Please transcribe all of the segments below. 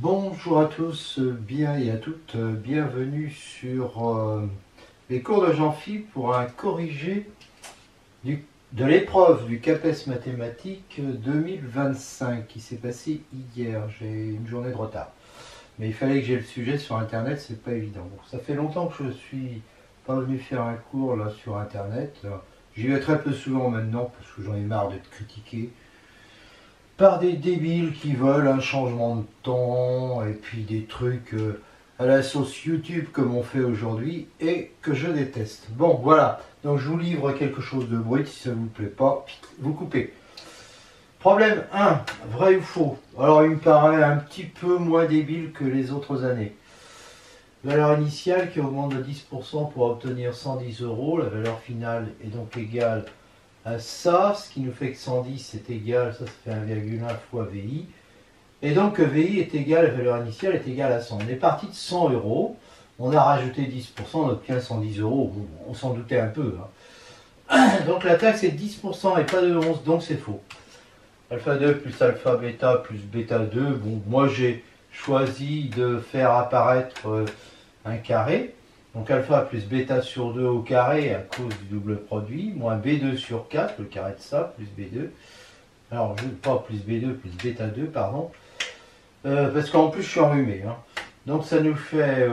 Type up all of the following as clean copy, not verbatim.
Bonjour à tous, bien et à toutes, bienvenue sur les cours de Jean-Philippe pour un corrigé de l'épreuve du CAPES mathématiques 2025 qui s'est passé hier. J'ai une journée de retard, mais il fallait que j'ai le sujet sur internet, c'est pas évident. Bon, ça fait longtemps que je suis pas venu faire un cours là sur internet. J'y vais très peu souvent maintenant parce que j'en ai marre d'être critiqué par des débiles qui veulent un changement de temps et puis des trucs à la sauce YouTube comme on fait aujourd'hui et que je déteste. Bon, voilà. Donc je vous livre quelque chose de brut. Si ça ne vous plaît pas, vous coupez. Problème 1. Vrai ou faux? Alors il me paraît un petit peu moins débile que les autres années. Valeur initiale qui augmente de 10% pour obtenir 110 euros. La valeur finale est donc égale à ça, ce qui nous fait que 110 est égal, ça fait 1,1 fois VI. Et donc VI est égal, la valeur initiale est égale à 100. On est parti de 100 euros, on a rajouté 10%, on obtient 110 euros. Bon, on s'en doutait un peu. Donc la taxe est 10% et pas de 11, donc c'est faux. Alpha 2 plus alpha bêta plus bêta 2. Bon, moi j'ai choisi de faire apparaître un carré. Donc alpha plus bêta sur 2 au carré à cause du double produit, moins B2 sur 4, le carré de ça, plus B2. Alors, pas plus B2, plus bêta 2, pardon. Parce qu'en plus, je suis enrhumé. Donc ça nous fait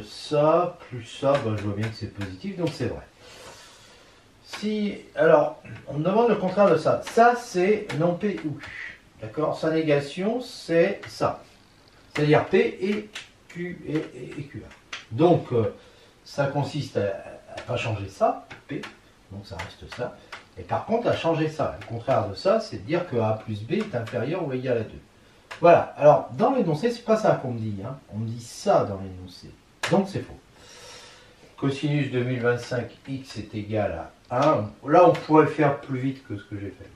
ça, plus ça, je vois bien que c'est positif, donc c'est vrai. Alors, on me demande le contraire de ça. Ça, c'est non P ou Q. D'accord? Sa négation, c'est ça. C'est-à-dire P et Q et QA. Donc, ça consiste à ne pas changer ça, P, donc ça reste ça. Et par contre, à changer ça. Le contraire de ça, c'est de dire que A plus B est inférieur ou égal à 2. Voilà. Alors, dans l'énoncé, c'est pas ça qu'on me dit. On me dit ça dans l'énoncé. Donc, c'est faux. Cosinus 2025, x est égal à 1. Là, on pourrait faire plus vite que ce que j'ai fait.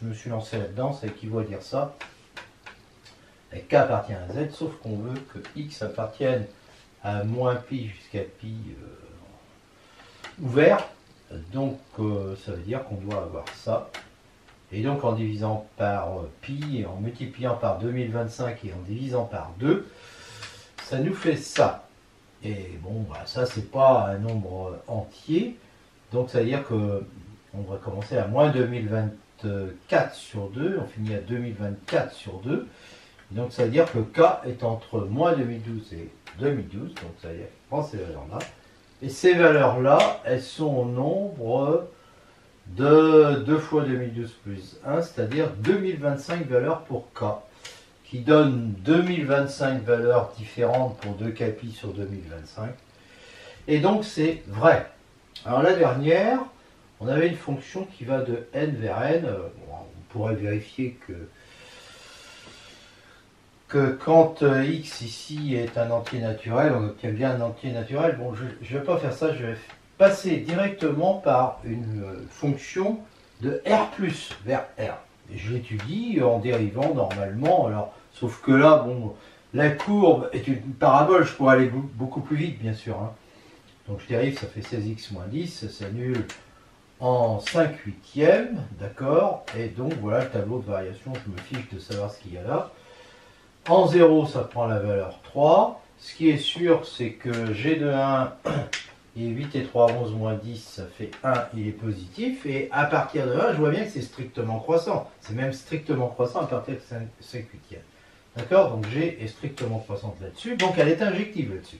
Je me suis lancé là-dedans, ça équivaut à dire ça. Et K appartient à Z, sauf qu'on veut que x appartienne à moins pi jusqu'à pi ouvert. Donc ça veut dire qu'on doit avoir ça. Et donc en divisant par pi, et en multipliant par 2025 et en divisant par 2, ça nous fait ça. Et bon, ça c'est pas un nombre entier. Donc ça veut dire que on va commencer à moins 2024 sur 2, on finit à 2024 sur 2. Donc ça veut dire que K est entre moins 2012 et 2012, donc ça veut dire qu'il prend ces valeurs-là. Et ces valeurs-là, elles sont au nombre de 2 fois 2012 plus 1, c'est-à-dire 2025 valeurs pour K, qui donne 2025 valeurs différentes pour 2 Kpi sur 2025. Et donc c'est vrai. Alors la dernière, on avait une fonction qui va de n vers n. On pourrait vérifier que quand x ici est un entier naturel, on obtient bien un entier naturel. Bon, je ne vais pas faire ça, je vais passer directement par une fonction de R plus vers R. Et je l'étudie en dérivant normalement, alors, sauf que là, bon, la courbe est une parabole, je pourrais aller beaucoup plus vite, bien sûr. Donc je dérive, ça fait 16x moins 10, ça s'annule en 5 huitièmes, d'accord. Et donc voilà le tableau de variation, je me fiche de savoir ce qu'il y a là. En 0, ça prend la valeur 3. Ce qui est sûr, c'est que G de 1 et 8 et 3, 11 moins 10, ça fait 1, il est positif. Et à partir de 1, je vois bien que c'est strictement croissant. C'est même strictement croissant à partir de 5 huitièmes. D'accord? Donc G est strictement croissante là-dessus. Donc elle est injective là-dessus.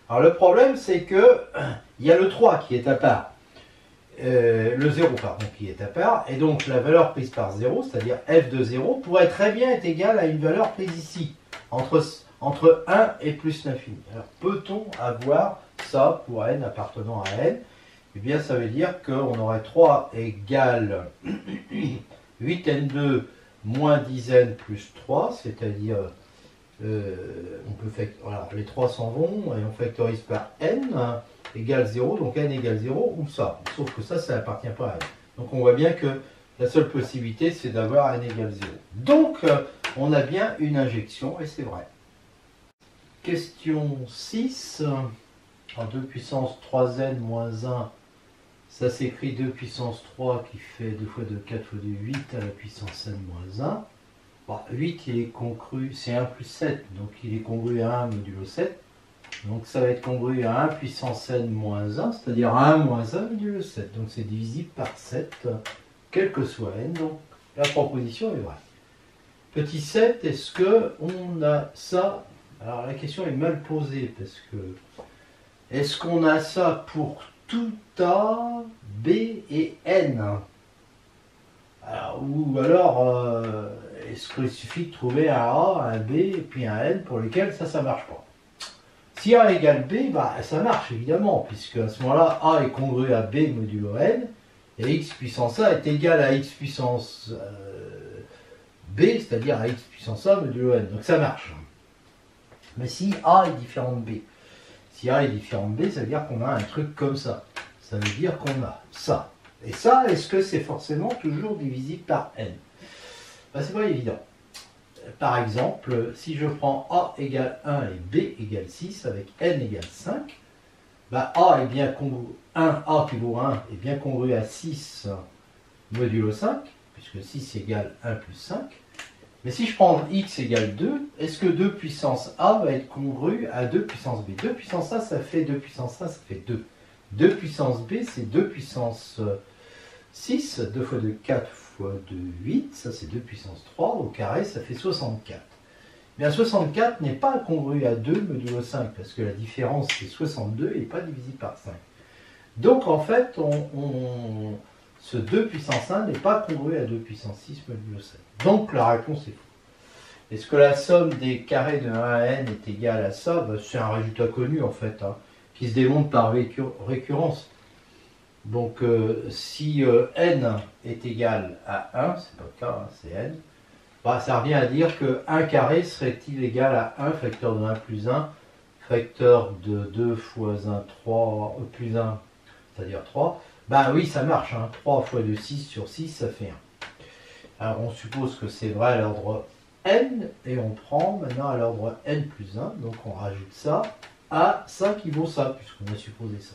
Alors le problème, c'est que il y a le 3 qui est à part. Le 0 pardon, qui est à part, et donc la valeur prise par 0, c'est-à-dire f de 0, pourrait très bien être égale à une valeur prise ici, entre 1 et plus l'infini. Alors peut-on avoir ça pour n appartenant à n? Eh bien ça veut dire qu'on aurait 3 égale 8n2 moins 10n plus 3, c'est-à-dire on peut faire, voilà, les 3 s'en vont et on factorise par n égale 0, donc n égale 0 ou ça. Sauf que ça n'appartient pas à n. Donc on voit bien que la seule possibilité c'est d'avoir n égale 0. Donc on a bien une injection et c'est vrai. Question 6. En 2 puissance 3n moins 1, ça s'écrit 2 puissance 3 qui fait 2 fois 2, 4 fois 2, 8 à la puissance n moins 1. Bon, 8, il est congru, c'est 1 plus 7, donc il est congru à 1 modulo 7. Donc ça va être congru à 1 puissance n moins 1, c'est-à-dire 1 moins 1 modulo 7. Donc c'est divisible par 7, quel que soit n. Donc la proposition est vraie. Petit 7, est-ce qu'on a ça? Alors la question est mal posée, parce que est-ce qu'on a ça pour tout A, B et N? Alors, ou alors, est-ce qu'il suffit de trouver un A, un B et puis un N pour lesquels ça marche pas? Si A égale B, bah, ça marche évidemment, puisque à ce moment-là, A est congru à B modulo N, et x puissance A est égal à x puissance B, c'est-à-dire à x puissance A modulo N. Donc ça marche. Mais si A est différent de B, si A est différent de B, ça veut dire qu'on a un truc comme ça. Ça veut dire qu'on a ça. Et ça, est-ce que c'est forcément toujours divisible par n? Ben, c'est pas évident. Par exemple, si je prends A égale 1 et B égale 6 avec n égale 5, ben A est bien congru, A qui vaut 1 est bien congru à 6 modulo 5, puisque 6 égale 1 plus 5. Mais si je prends x égale 2, est-ce que 2 puissance A va être congru à 2 puissance B? 2 puissance A, ça fait 2 puissance A, ça fait 2. 2 puissance B, c'est 2 puissance 6, 2 fois 2, 4 fois 2, 8, ça c'est 2 puissance 3, au carré, ça fait 64. Bien, 64 n'est pas congru à 2 modulo 5, parce que la différence c'est 62 et pas divisible par 5. Donc en fait, ce 2 puissance 1 n'est pas congru à 2 puissance 6 modulo 7. Donc la réponse est fausse. Est-ce que la somme des carrés de 1 à n est égale à ça? Ben, c'est un résultat connu en fait, hein, qui se démontre par récurrence. Donc si n est égal à 1, c'est pas le cas, hein, c'est n, bah, ça revient à dire que 1 carré serait-il égal à 1 facteur de 1 plus 1, facteur de 2 fois 1, 3, plus 1, c'est-à-dire 3. Ben oui, ça marche, hein. 3 fois 2, 6 sur 6, ça fait 1. Alors on suppose que c'est vrai à l'ordre n, et on prend maintenant à l'ordre n plus 1, donc on rajoute ça à ça qui vaut ça, puisqu'on a supposé ça.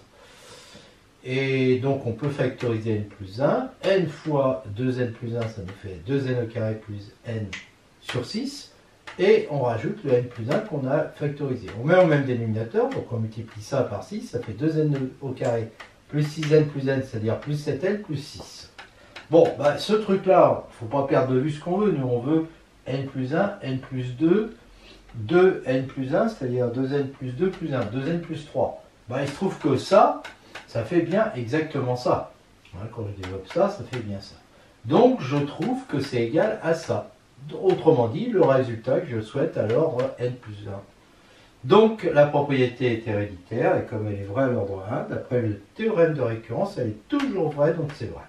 Et donc on peut factoriser n plus 1, n fois 2n plus 1, ça nous fait 2n au carré plus n sur 6, et on rajoute le n plus 1 qu'on a factorisé. On met au même dénominateur, donc on multiplie ça par 6, ça fait 2n au carré plus 6n plus n, c'est-à-dire plus 7n plus 6. Bon, bah, ce truc-là, il ne faut pas perdre de vue ce qu'on veut. Nous, on veut n plus 1, n plus 2, 2n plus 1, c'est-à-dire 2n plus 2 plus 1, 2n plus 3. Bah, il se trouve que ça fait bien exactement ça. Hein, quand je développe ça, ça fait bien ça. Donc, je trouve que c'est égal à ça. Autrement dit, le résultat que je souhaite à l'ordre n plus 1. Donc, la propriété est héréditaire, et comme elle est vraie à l'ordre 1, d'après le théorème de récurrence, elle est toujours vraie, donc c'est vrai.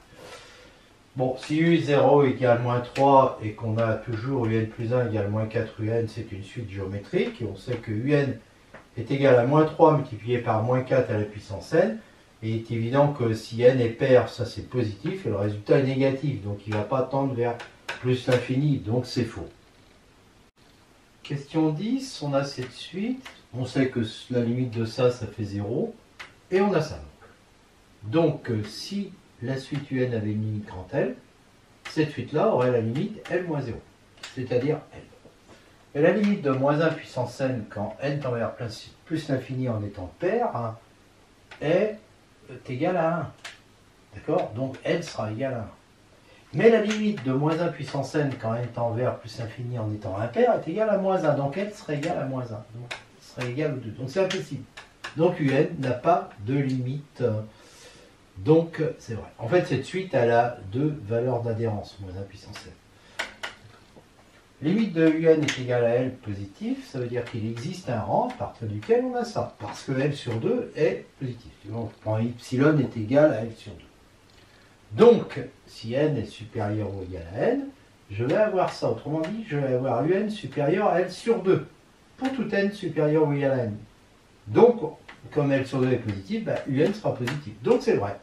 Bon, si U0 égale moins 3 et qu'on a toujours UN plus 1 égale moins 4 UN, c'est une suite géométrique, et on sait que UN est égal à moins 3 multiplié par moins 4 à la puissance n, et il est évident que si n est pair, ça c'est positif, et le résultat est négatif, donc il ne va pas tendre vers plus l'infini, donc c'est faux. Question 10, on a cette suite, on sait que la limite de ça, ça fait 0, et on a ça. Donc, si la suite UN avait une limite grand L, cette suite-là aurait la limite L moins 0, c'est-à-dire L. Et la limite de moins 1 puissance n quand n tend vers plus l'infini en étant pair, hein, est égale à 1. D'accord? Donc L sera égal à 1. Mais la limite de moins 1 puissance n quand n tend vers plus l'infini en étant impair est égale à moins 1. Donc L serait égal à moins 1. Donc serait égal au 2. Donc c'est impossible. Donc UN n'a pas de limite. Donc c'est vrai. En fait, cette suite, elle a deux valeurs d'adhérence, moins 1 puissance n. Limite de UN est égale à L positif, ça veut dire qu'il existe un rang à partir duquel on a ça, parce que L sur 2 est positif. Donc epsilon est égal à L sur 2. Donc, si n est supérieur ou égal à n, je vais avoir ça. Autrement dit, je vais avoir UN supérieur à L sur 2, pour tout n supérieur ou égal à n. Donc, comme L sur 2 est positif, bah, UN sera positif. Donc c'est vrai.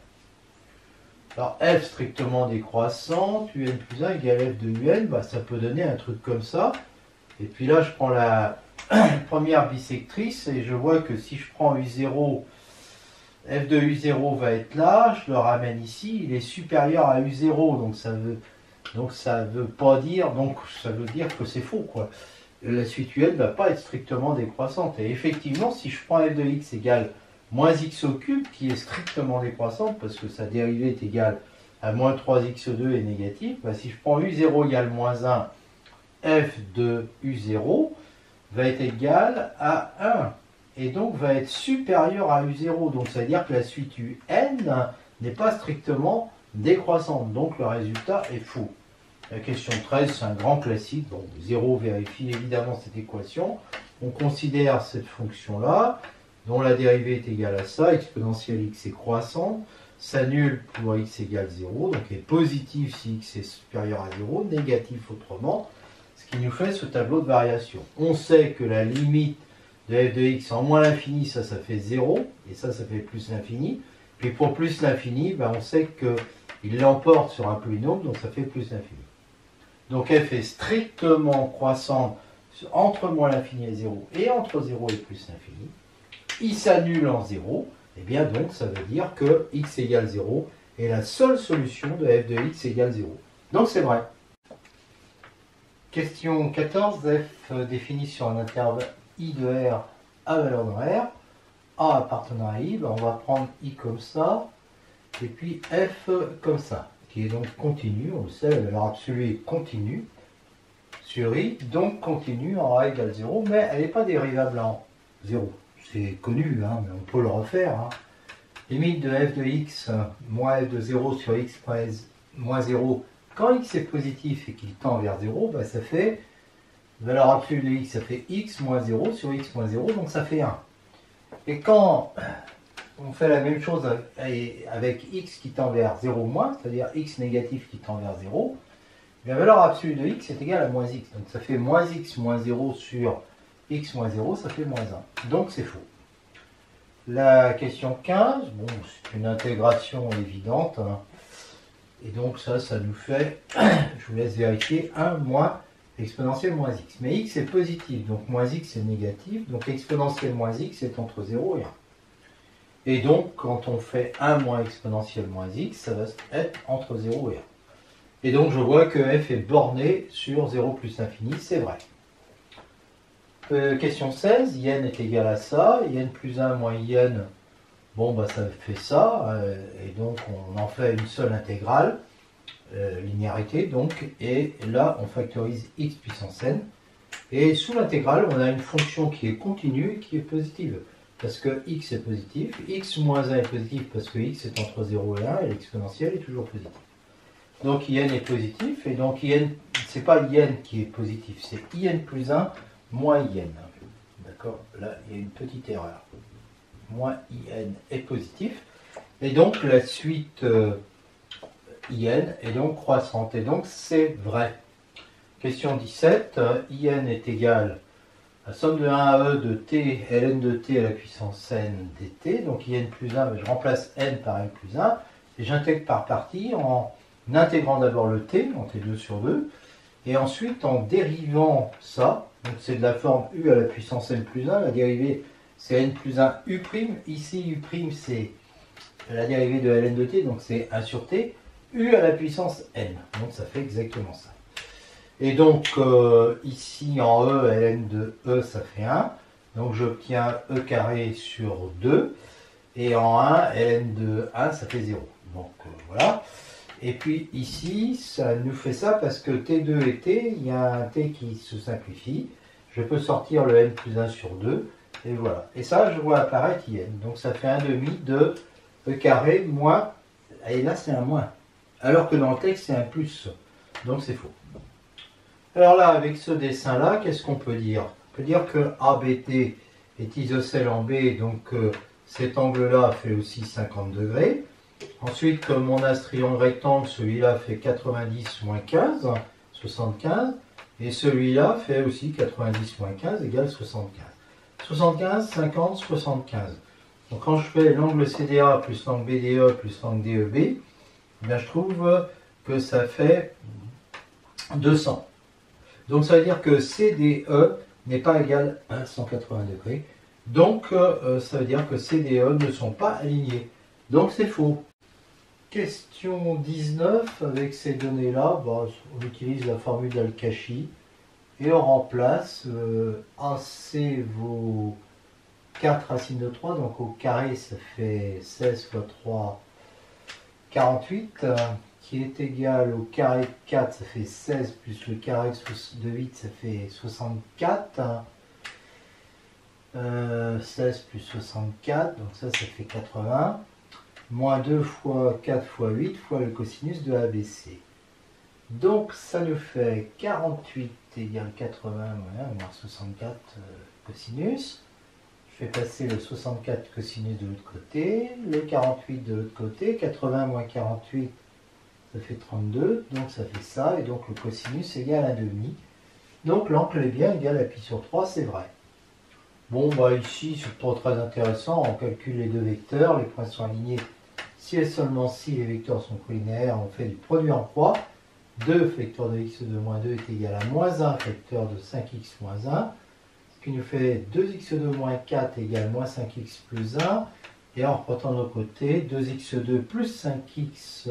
Alors f strictement décroissante, un plus 1 égale f de un, bah, ça peut donner un truc comme ça. Et puis là, je prends la première bisectrice et je vois que si je prends u0, f de u0 va être là, je le ramène ici, il est supérieur à u0, donc ça Donc ça veut pas dire, donc ça veut dire que c'est faux, quoi. La suite UN ne va pas être strictement décroissante. Et effectivement, si je prends f de x égale moins x au cube, qui est strictement décroissante, parce que sa dérivée est égale à moins 3x2 et négative, bah, si je prends u0 égale moins 1, f de u0 va être égal à 1, et donc va être supérieur à u0. Donc ça veut dire que la suite un n'est pas strictement décroissante, donc le résultat est faux. La question 13, c'est un grand classique. Donc 0 vérifie évidemment cette équation. On considère cette fonction-là, dont la dérivée est égale à ça, exponentielle x est croissante, s'annule pour x égale 0, donc est positif si x est supérieur à 0, négatif autrement, ce qui nous fait ce tableau de variation. On sait que la limite de f de x en moins l'infini, ça fait 0, et ça fait plus l'infini. Puis pour plus l'infini, ben on sait qu'il l'emporte sur un polynôme, donc ça fait plus l'infini. Donc f est strictement croissante entre moins l'infini et 0 et entre 0 et plus l'infini. Il s'annule en 0, et bien donc ça veut dire que x égale 0 est la seule solution de f de x égale 0. Donc c'est vrai. Question 14, f définie sur un intervalle i de r à valeur de r, a appartenant à i, ben on va prendre i comme ça, et puis f comme ça, qui est donc continu, on le sait, la valeur absolue est continue sur i, donc continue en a égale 0, mais elle n'est pas dérivable en 0. C'est connu, hein, mais on peut le refaire. Hein. Limite de f de x moins f de 0 sur x moins 0, quand x est positif et qu'il tend vers 0, bah ça fait, valeur absolue de x, ça fait x moins 0 sur x moins 0, donc ça fait 1. Et quand on fait la même chose avec x qui tend vers 0 moins, c'est-à-dire x négatif qui tend vers 0, la valeur absolue de x est égale à moins x. Donc ça fait moins x moins 0 sur x moins 0, ça fait moins 1. Donc c'est faux. La question 15, bon, c'est une intégration évidente. Hein. Et donc ça nous fait, je vous laisse vérifier, 1 moins exponentielle moins x. Mais x est positif, donc moins x est négatif. Donc exponentielle moins x est entre 0 et 1. Et donc, quand on fait 1 moins exponentielle moins x, ça va être entre 0 et 1. Et donc, je vois que f est borné sur 0 plus l'infini, c'est vrai. Question 16, in est égal à ça, in plus 1 moins in, bon, bah ça fait ça, et donc on en fait une seule intégrale, linéarité, donc, et là, on factorise x puissance n, et sous l'intégrale, on a une fonction qui est continue et qui est positive. Parce que x est positif, x moins 1 est positif parce que x est entre 0 et 1 et l'exponentielle est toujours positive. Donc in est positif et donc in, c'est pas in qui est positif, c'est in plus 1 moins in. D'accord? Là, il y a une petite erreur. Moins in est positif et donc la suite in est donc croissante et donc c'est vrai. Question 17, in est égal la somme de 1 à e de t, ln de t à la puissance n dt, donc in plus 1, je remplace n par n plus 1, et j'intègre par partie en intégrant d'abord le t, en t2 sur 2, et ensuite en dérivant ça, donc c'est de la forme u à la puissance n plus 1, la dérivée c'est n plus 1 u', ici u' c'est la dérivée de ln de t, donc c'est 1 sur t, u à la puissance n, donc ça fait exactement ça. Et donc, ici, en E, ln de E, ça fait 1. Donc, j'obtiens E carré sur 2. Et en 1, ln de 1, ça fait 0. Donc, voilà. Et puis, ici, ça nous fait ça parce que T2 et T, il y a un T qui se simplifie. Je peux sortir le n plus 1 sur 2. Et voilà. Et ça, je vois apparaître in. Donc, ça fait 1 demi de E carré moins... Et là, c'est un moins. Alors que dans le texte, c'est un plus. Donc, c'est faux. Alors là, avec ce dessin-là, qu'est-ce qu'on peut dire? On peut dire que ABT est isocèle en B, donc cet angle-là fait aussi 50 degrés. Ensuite, comme on a ce triangle rectangle, celui-là fait 90 moins 15, 75. Et celui-là fait aussi 90 moins 15 égale 75. 75, 50, 75. Donc quand je fais l'angle CDA plus l'angle BDE plus l'angle DEB, je trouve que ça fait 200. Donc ça veut dire que CDE n'est pas égal à 180 degrés. Donc ça veut dire que CDE ne sont pas alignés. Donc c'est faux. Question 19, avec ces données-là, on utilise la formule d'Al-Kashi et on remplace AC vaut 4 racines de 3, donc au carré ça fait 16 fois 3, 48, qui est égal au carré de 4, ça fait 16, plus le carré de 8, ça fait 64. 16 plus 64, donc ça fait 80. Moins 2 fois 4 fois 8 fois le cosinus de ABC. Donc ça nous fait 48 égale 80 moins 64 cosinus. Je fais passer le 64 cosinus de l'autre côté, le 48 de l'autre côté, 80 moins 48, ça fait 32, donc ça fait ça, et donc le cosinus égale 1,5. Donc l'angle est bien égal à pi sur 3, c'est vrai. Bon, ici, c'est pas très intéressant, on calcule les deux vecteurs, les points sont alignés. Si et seulement si les vecteurs sont collinaires, on fait du produit en croix. 2 facteur de x de moins 2 est égal à moins 1 facteur de 5x moins 1. Ce qui nous fait 2x2 moins 4 égale moins 5x plus 1. Et en reportant de l'autre côté, 2x2 plus 5x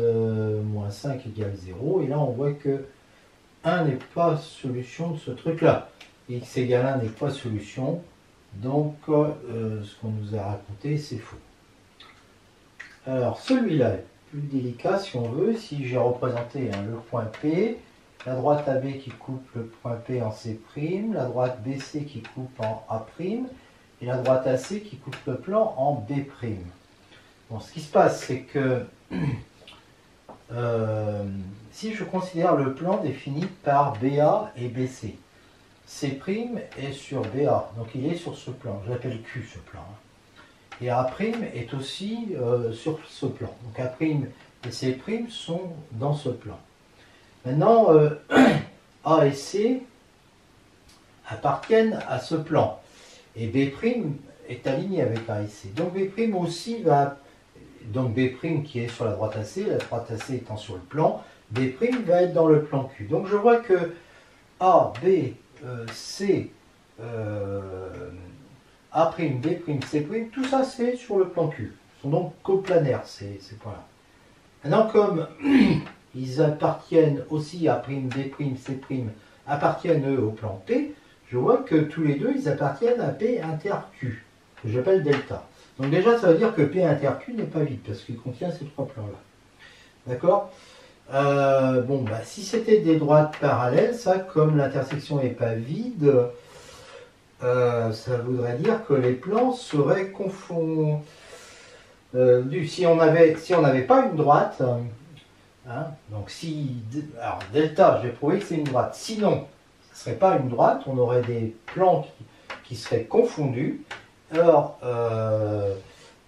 moins 5 égale 0. Et là, on voit que 1 n'est pas solution de ce truc-là. X égale 1 n'est pas solution. Donc, ce qu'on nous a raconté, c'est faux. Alors, celui-là est plus délicat si on veut. Si j'ai représenté le point P, la droite AB qui coupe le point P en C', la droite BC qui coupe en A', et la droite AC qui coupe le plan en B'. Bon, ce qui se passe, c'est que si je considère le plan défini par BA et BC, C' est sur BA, donc il est sur ce plan, je l'appelle Q ce plan. Et A' est aussi sur ce plan. Donc A' et C' sont dans ce plan. Maintenant, A et C appartiennent à ce plan. Et B' est aligné avec A et C. Donc B' aussi va... Donc B' qui est sur la droite AC, la droite AC étant sur le plan, B' va être dans le plan Q. Donc je vois que A, B, C... A', B', C', tout ça c'est sur le plan Q. Ils sont donc coplanaires ces points-là. Maintenant, comme ils appartiennent aussi à B', C', appartiennent eux au plan P, je vois que tous les deux ils appartiennent à P inter Q, que j'appelle delta. Donc déjà ça veut dire que P inter Q n'est pas vide, parce qu'il contient ces trois plans-là. D'accord? Si c'était des droites parallèles, ça, comme l'intersection n'est pas vide, ça voudrait dire que les plans seraient confondus. Si on n'avait pas une droite, donc alors delta, je vais prouver que c'est une droite. Sinon, ce ne serait pas une droite, on aurait des plans qui seraient confondus. Alors,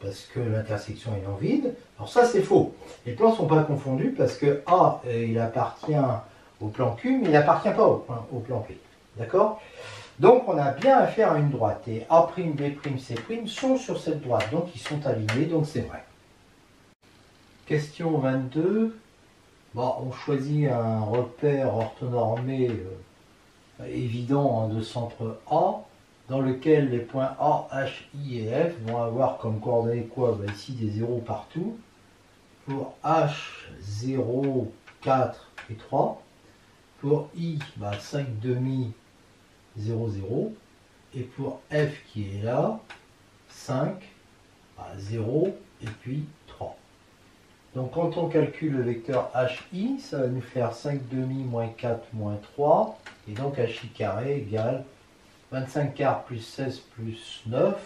parce que l'intersection est en vide. Alors ça, c'est faux. Les plans ne sont pas confondus parce que A, il appartient au plan Q, mais il n'appartient pas au plan P. D'accord? Donc on a bien affaire à une droite, et A', B', C' sont sur cette droite, donc ils sont alignés, donc c'est vrai. Question 22. On choisit un repère orthonormé évident de centre A, dans lequel les points A, H, I et F vont avoir comme coordonnées quoi? Ici des zéros partout. Pour H, 0, 4 et 3. Pour I, 5 demi, 0, 0, et pour F qui est là, 5, 0, et puis 3. Donc quand on calcule le vecteur HI, ça va nous faire 5 demi moins 4 moins 3, et donc HI carré égale 25 quarts plus 16 plus 9,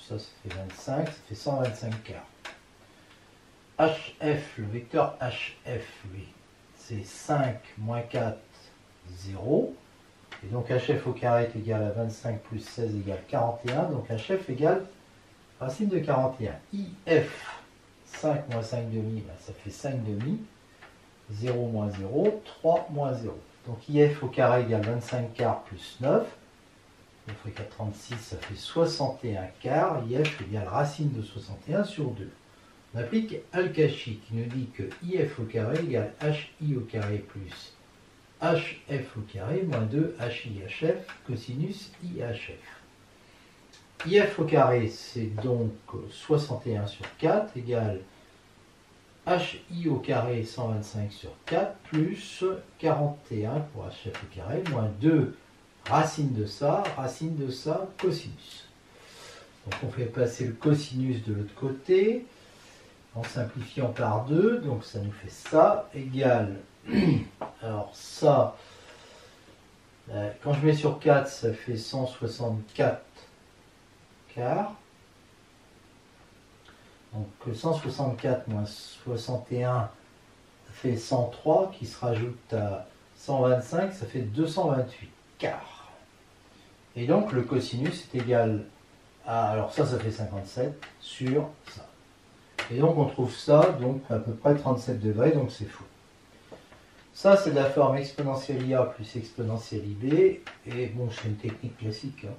ça fait 25, ça fait 125 quarts. HF, le vecteur HF, lui, c'est 5 moins 4, 0. Et donc HF au carré est égal à 25 plus 16 égale 41. Donc HF égale racine de 41. IF, 5 moins 5 demi, ça fait 5 demi. 0 moins 0, 3 moins 0. Donc IF au carré égale 25 quarts plus 9. 9 fois 4, 36, ça fait 61 quarts. IF égale racine de 61 sur 2. On applique Al-Kashi qui nous dit que IF au carré égale HI au carré plus HF au carré moins 2 HIHF cosinus IHF. IF au carré, c'est donc 61 sur 4 égale hi au carré 125 sur 4 plus 41 pour hf au carré moins 2 racine de ça, cosinus. Donc on fait passer le cosinus de l'autre côté en simplifiant par 2, donc ça nous fait ça égale, alors ça, quand je mets sur 4, ça fait 164 quarts. Donc 164 moins 61 fait 103 qui se rajoute à 125, ça fait 228 quarts. Et donc le cosinus est égal à, alors ça fait 57 sur ça. Et donc on trouve ça donc à peu près 37 degrés, donc c'est faux. Ça c'est de la forme exponentielle IA plus exponentielle IB, et bon c'est une technique classique. Hein.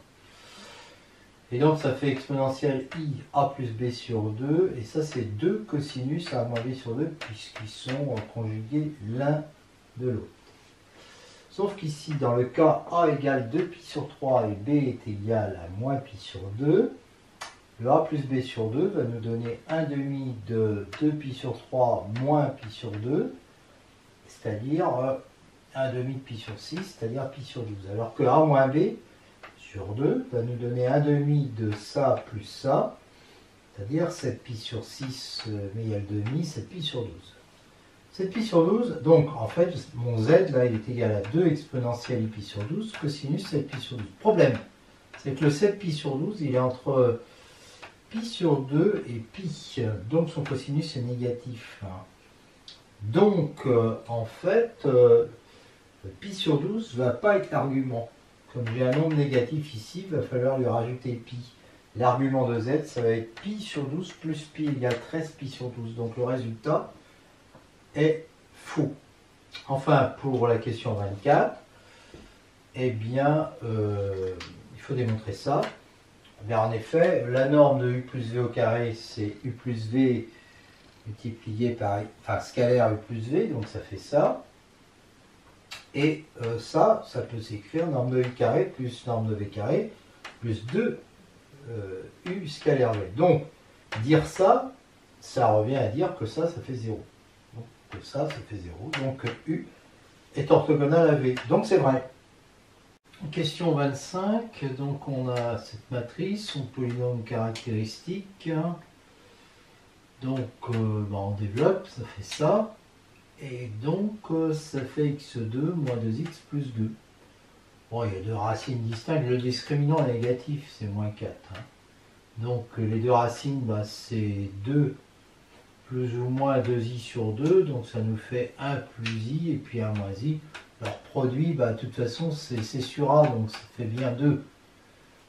Et donc ça fait exponentielle I A plus B sur 2, et ça c'est 2 cosinus A moins B sur 2, puisqu'ils sont conjugués l'un de l'autre. Sauf qu'ici, dans le cas A égale 2pi sur 3 et B est égal à moins pi sur 2, le A plus B sur 2 va nous donner 1 demi de 2pi sur 3 moins pi sur 2, c'est-à-dire 1 demi de pi sur 6, c'est-à-dire pi sur 12. Alors que A moins B sur 2 va nous donner 1 demi de ça plus ça, c'est-à-dire 7 pi sur 6, mais il y a le demi, 7 pi sur 12. 7 pi sur 12, donc en fait mon z là il est égal à 2 exponentielle i pi sur 12, cosinus 7 pi sur 12. Problème, c'est que le 7 pi sur 12 il est entre pi sur 2 et pi, donc son cosinus est négatif. Donc en fait pi sur 12 ne va pas être l'argument. Comme j'ai un nombre négatif ici, il va falloir lui rajouter pi. L'argument de z, ça va être pi sur 12 plus pi égale 13 pi sur 12. Donc le résultat est faux. Enfin, pour la question 24, eh bien, il faut démontrer ça. Bien, en effet, la norme de u plus v au carré, c'est u plus v multiplié par, enfin, scalaire u plus v, donc ça fait ça. Et ça peut s'écrire norme de u carré plus norme de v carré plus 2 u scalaire v. Donc, dire ça, ça revient à dire que ça fait 0. Donc, que ça fait 0. Donc, u est orthogonal à v. Donc, c'est vrai. Question 25. Donc, on a cette matrice, son polynôme caractéristique. Donc, on développe, ça fait ça. Et donc, ça fait x2 moins 2x plus 2. Bon, il y a deux racines distinctes. Le discriminant est négatif, c'est moins 4. Hein. Donc, les deux racines, c'est 2 plus ou moins 2i sur 2. Donc, ça nous fait 1 plus i et puis 1 moins i. Leur produit, de toute façon, c'est sur a, donc ça fait bien 2.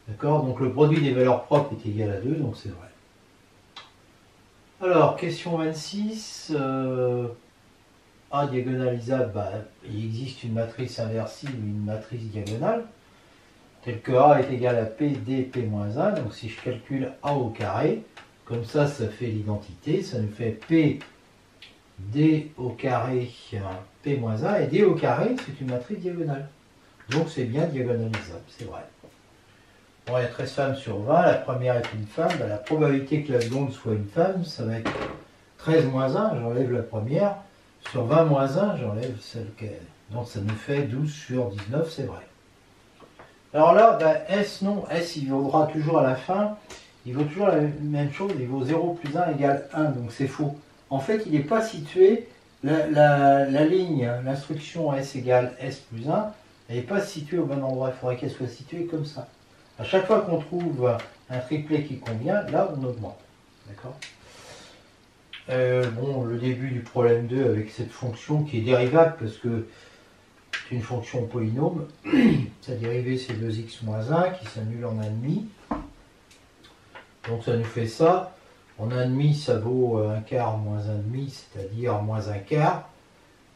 D'accord? Donc, le produit des valeurs propres est égal à 2, donc c'est vrai. Alors, question 26. A diagonalisable, il existe une matrice inversible, une matrice diagonale, telle que A est égal à P, D, P-1. Donc si je calcule A au carré, comme ça fait l'identité, ça nous fait P, D au carré, P-1, et D au carré, c'est une matrice diagonale. Donc c'est bien diagonalisable, c'est vrai. Bon, il y a 13 femmes sur 20, la première est une femme, la probabilité que la seconde soit une femme, ça va être 13 moins 1, j'enlève la première. Sur 20 moins 1, j'enlève celle qu'elle. Donc ça nous fait 12 sur 19, c'est vrai. Alors là, S, non, S il vaudra toujours à la fin, il vaut toujours la même chose, il vaut 0 plus 1 égale 1, donc c'est faux. En fait, il n'est pas situé, la ligne, l'instruction S égale S plus 1, elle n'est pas située au bon endroit, il faudrait qu'elle soit située comme ça. À chaque fois qu'on trouve un triplet qui convient, là on augmente. D'accord ? Le début du problème 2 avec cette fonction qui est dérivable parce que c'est une fonction polynôme. Sa dérivée c'est 2x moins 1 qui s'annule en 1,5. Donc ça nous fait ça. En 1,5 ça vaut 1 quart moins 1,5, c'est-à-dire moins 1 quart.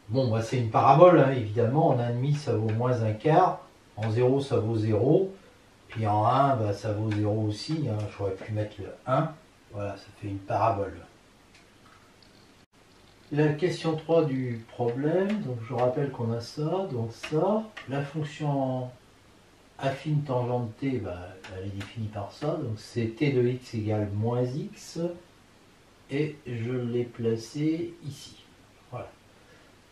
Bon, c'est une parabole, hein, évidemment. En 1,5 ça vaut moins 1 quart. En 0 ça vaut 0. Puis en 1 ça vaut 0 aussi. Hein. J'aurais pu mettre le 1. Voilà, ça fait une parabole. La question 3 du problème, donc je rappelle qu'on a ça, donc ça, la fonction affine tangente t, elle est définie par ça, donc c'est t de x égale moins x, et je l'ai placé ici. Voilà.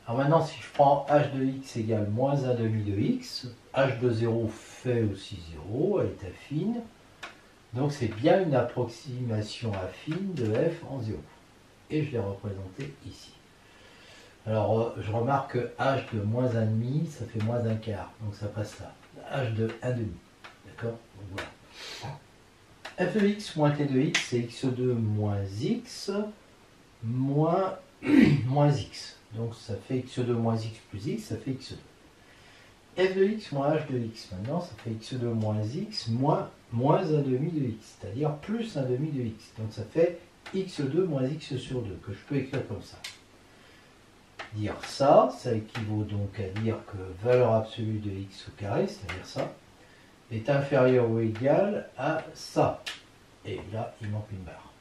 Alors maintenant, si je prends h de x égale moins 1 demi de x, h de 0 fait aussi 0, elle est affine. Donc c'est bien une approximation affine de f en 0. Et je l'ai représenté ici. Alors je remarque que h de moins 1,5, ça fait moins 1 quart. Donc ça passe là. h de 1,5. D'accord? Donc voilà. f de x moins t de x, c'est x2 moins x moins, moins x. Donc ça fait x2 moins x plus x, ça fait x2. f de x moins h de x, maintenant, ça fait x2 moins x moins 1 demi de x, c'est-à-dire plus 1 demi de x. Donc ça fait x2 moins x sur 2, que je peux écrire comme ça. Dire ça, ça équivaut donc à dire que valeur absolue de x au carré, c'est-à-dire ça, est inférieur ou égal à ça. Et là, il manque une barre.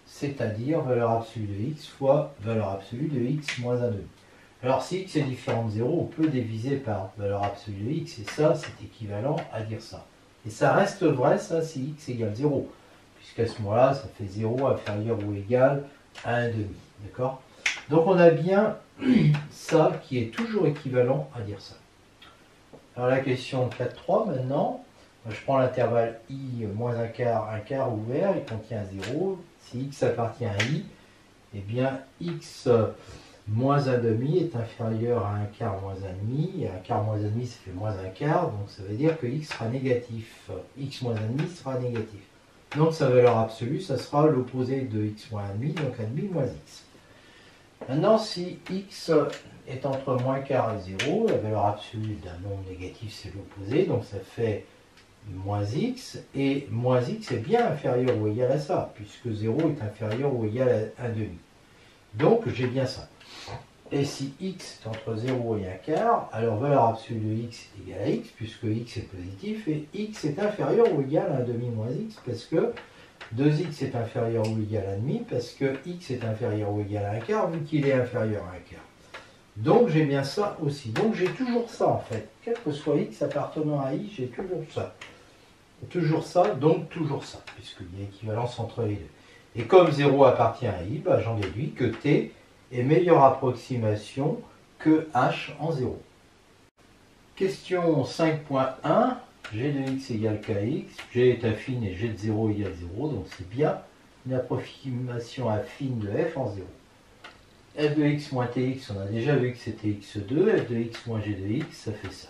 C'est-à-dire valeur absolue de x fois valeur absolue de x moins 1 demi. Alors si x est différent de 0, on peut diviser par valeur absolue de x, et ça, c'est équivalent à dire ça. Et ça reste vrai, ça, si x égale 0, puisqu'à ce moment-là, ça fait 0 inférieur ou égal à 1,5. D'accord? Donc on a bien ça qui est toujours équivalent à dire ça. Alors la question 4.3 maintenant, je prends l'intervalle i moins un quart ouvert, il contient 0. Si x appartient à i, eh bien x moins 1 demi est inférieur à 1 quart moins 1 demi, et 1 quart moins 1 demi ça fait moins 1 quart, donc ça veut dire que x sera négatif, x moins 1 demi sera négatif. Donc sa valeur absolue, ça sera l'opposé de x moins 1 demi, donc 1 demi moins x. Maintenant si x est entre moins quart et 0, la valeur absolue d'un nombre négatif c'est l'opposé, donc ça fait moins x, et moins x est bien inférieur ou égal à ça, puisque 0 est inférieur ou égal à 1 demi. Donc j'ai bien ça. Et si x est entre 0 et 1 quart, alors valeur absolue de x est égale à x, puisque x est positif, et x est inférieur ou égal à 1 demi moins x, parce que 2x est inférieur ou égal à 1 demi, parce que x est inférieur ou égal à 1 quart, vu qu'il est inférieur à 1 quart. Donc j'ai bien ça aussi. Donc j'ai toujours ça en fait. Quel que soit x appartenant à i, j'ai toujours ça. Toujours ça, donc toujours ça, puisqu'il y a équivalence entre les deux. Et comme 0 appartient à i, bah, j'en déduis que t est meilleure approximation que h en 0. Question 5.1, g de x égale kx, g est affine et g de 0 égale 0, donc c'est bien une approximation affine de f en 0. f de x moins tx, on a déjà vu que c'était x2, f de x moins g de x, ça fait ça.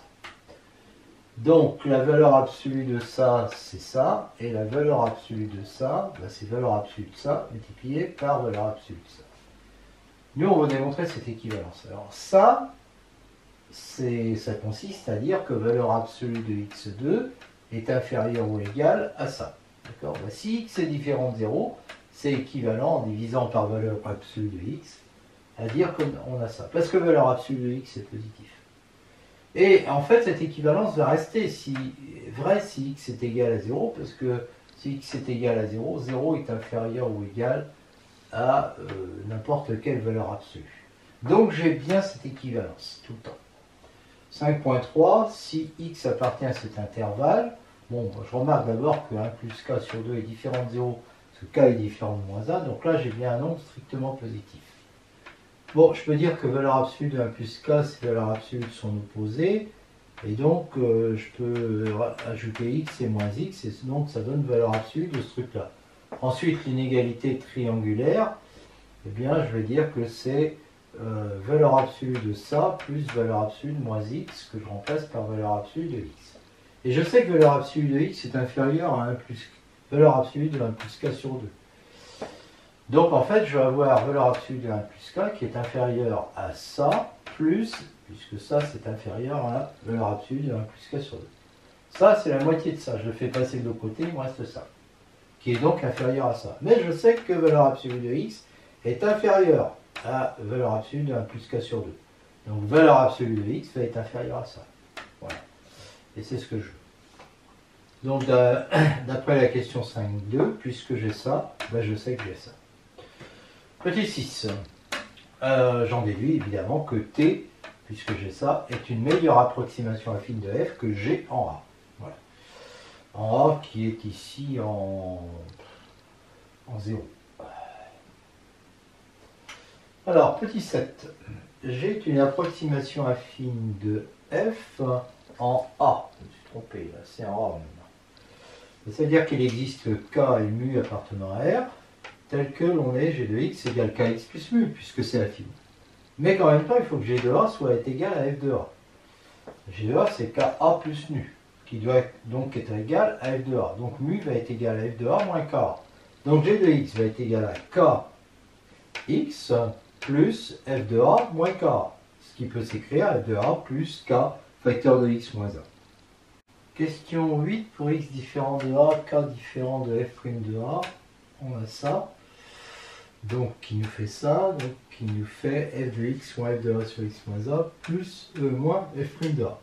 Donc la valeur absolue de ça, c'est ça, et la valeur absolue de ça, bah, c'est valeur absolue de ça multipliée par valeur absolue de ça. Nous, on va démontrer cette équivalence. Alors ça consiste à dire que valeur absolue de x2 est inférieure ou égale à ça. D'accord? Bah, si x est différent de 0, c'est équivalent en divisant par valeur absolue de x, à dire qu'on a ça. Parce que valeur absolue de x est positif. Et en fait, cette équivalence va rester vraie si x est égal à 0, parce que si x est égal à 0, 0 est inférieur ou égal à n'importe quelle valeur absolue. Donc j'ai bien cette équivalence tout le temps. 5.3, si x appartient à cet intervalle, bon, je remarque d'abord que 1 plus k sur 2 est différent de 0, parce que k est différent de moins 1, donc là j'ai bien un nombre strictement positif. Bon, je peux dire que valeur absolue de 1 plus k, c'est valeur absolue de son opposé, et donc je peux ajouter x et moins x, et donc ça donne valeur absolue de ce truc-là. Ensuite, l'inégalité triangulaire, eh bien, je vais dire que c'est valeur absolue de ça plus valeur absolue de moins x, que je remplace par valeur absolue de x. Et je sais que valeur absolue de x est inférieure à 1 plus, valeur absolue de 1 plus k sur 2. Donc en fait, je vais avoir valeur absolue de 1 plus k qui est inférieure à ça, plus, puisque ça c'est inférieur à valeur absolue de 1 plus k sur 2. Ça c'est la moitié de ça, je le fais passer de l'autre côté, il me reste ça, qui est donc inférieur à ça. Mais je sais que valeur absolue de x est inférieure à valeur absolue de 1 plus k sur 2. Donc valeur absolue de x va être inférieure à ça. Voilà. Et c'est ce que je veux. Donc d'après la question 5.2, puisque j'ai ça, ben je sais que j'ai ça. Petit 6. J'en déduis évidemment que t, puisque j'ai ça, est une meilleure approximation affine de f que g en a. Voilà. En a qui est ici en 0. Alors, petit 7. J'ai une approximation affine de f en A. Je me suis trompé, là, c'est en A maintenant. Ça veut dire qu'il existe k et mu appartenant à R, tel que l'on est g de x égale kx plus mu, puisque c'est affine. Mais qu'en même temps, il faut que g de A soit égal à f de A. G de A, c'est ka plus nu, qui doit donc être égal à f de A. Donc mu va être égal à f de A moins ka. Donc g de x va être égal à kx plus f de A moins k, ce qui peut s'écrire f de A plus k facteur de x moins 1. Question 8, pour x différent de A, k différent de f' de A, on a ça, donc qui nous fait ça, donc qui nous fait f de x moins f de A sur x moins A plus moins f' de A.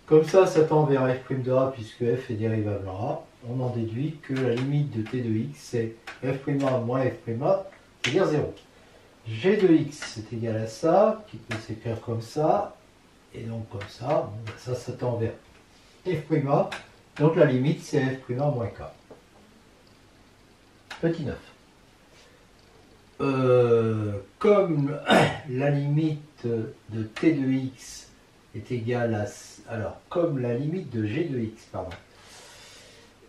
Comme ça tend vers f' de A puisque f est dérivable en A, on en déduit que la limite de t de x c'est f' moins f', c'est-à-dire 0. G de x c'est égal à ça, qui peut s'écrire comme ça, et donc comme ça, bon, ça tend vers f', donc la limite c'est f' moins k. Petit 9. Comme la limite de t de x est égale à... Alors, comme la limite de g de x, pardon,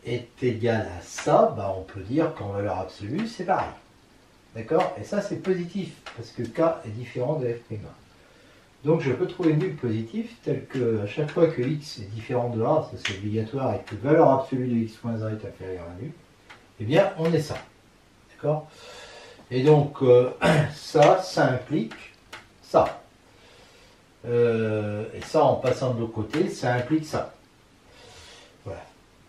est égale à ça, bah on peut dire qu'en valeur absolue, c'est pareil. D'accord? Et ça, c'est positif, parce que k est différent de f'. Donc, je peux trouver nul positif, tel que à chaque fois que x est différent de a, ça c'est obligatoire, et que valeur absolue de x moins 1 est inférieure à nul, eh bien, on est ça. D'accord? Et donc, ça implique ça. Et ça, en passant de l'autre côté, ça implique ça. Voilà.